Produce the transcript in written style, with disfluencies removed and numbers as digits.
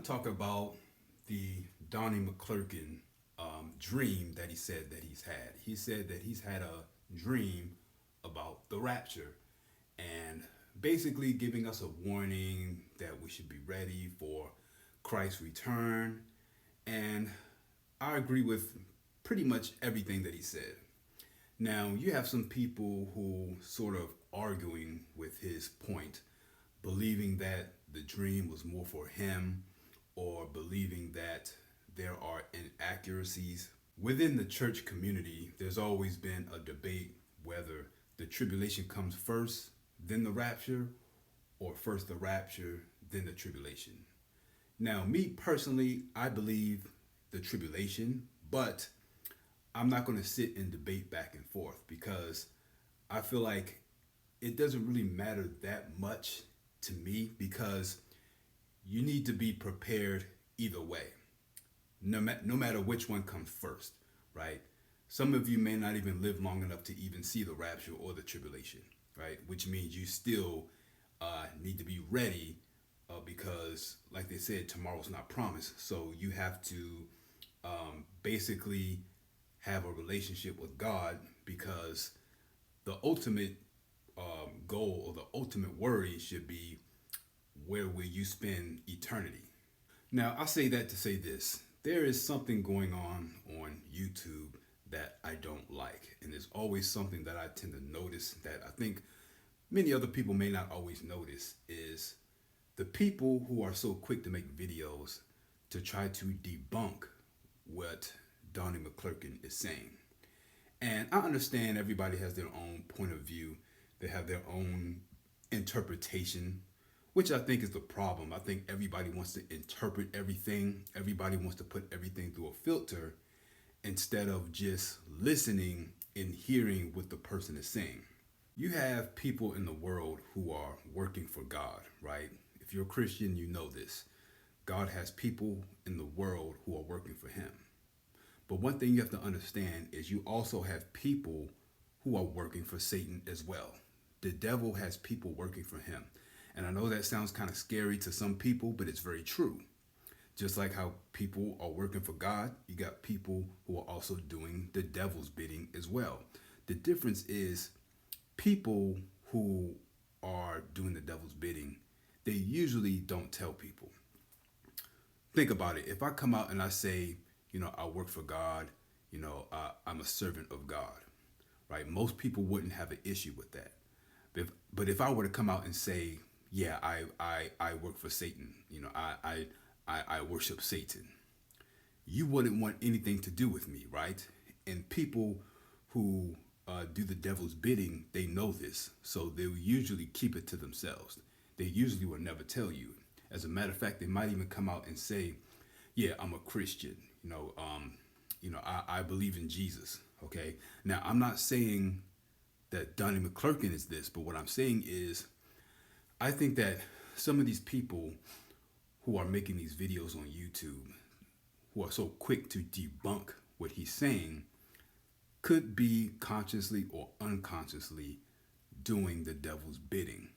want to talk about the Donnie McClurkin dream that he said that he's had. He said that he's had a dream about the rapture and basically giving us a warning that we should be ready for Christ's return. And I agree with pretty much everything that he said. Now, you have some people who sort of arguing with his point, believing that the dream was more for him or believing that there are inaccuracies. Within the church community, there's always been a debate whether the tribulation comes first, then the rapture, or first the rapture, then the tribulation. Now, me personally, I believe the tribulation, but I'm not going to sit and debate back and forth because I feel like it doesn't really matter that much to me because you need to be prepared either way, no matter which one comes first, right? Some of you may not even live long enough to even see the rapture or the tribulation, right? Which means you still need to be ready because, like they said, tomorrow's not promised. So you have to basically have a relationship with God because the ultimate goal or the ultimate worry should be where will you spend eternity. Now, I say that to say this. There is something going on YouTube that I don't like. And there's always something that I tend to notice that I think many other people may not always notice is the people who are so quick to make videos to try to debunk what Donnie McClurkin is saying. And I understand everybody has their own point of view. They have their own interpretation, which I think is the problem. I think everybody wants to interpret everything. Everybody wants to put everything through a filter instead of just listening and hearing what the person is saying. You have people in the world who are working for God, right? If you're a Christian, you know this. God has people in the world who are working for him. But one thing you have to understand is you also have people who are working for Satan as well. The devil has people working for him. And I know that sounds kind of scary to some people, but it's very true. Just like how people are working for God, you got people who are also doing the devil's bidding as well. The difference is people who are doing the devil's bidding, they usually don't tell people. Think about it. If I come out and I say, I work for God, I'm a servant of God, right? Most people wouldn't have an issue with that. But if I were to come out and say, yeah, I work for Satan, I worship Satan, you wouldn't want anything to do with me, right? And people who do the devil's bidding, they know this. So they'll usually keep it to themselves. They usually will never tell you. As a matter of fact, they might even come out and say, yeah, I'm a Christian. I believe in Jesus. Okay. Now, I'm not saying that Donnie McClurkin is this, but what I'm saying is I think that some of these people who are making these videos on YouTube, who are so quick to debunk what he's saying, could be consciously or unconsciously doing the devil's bidding.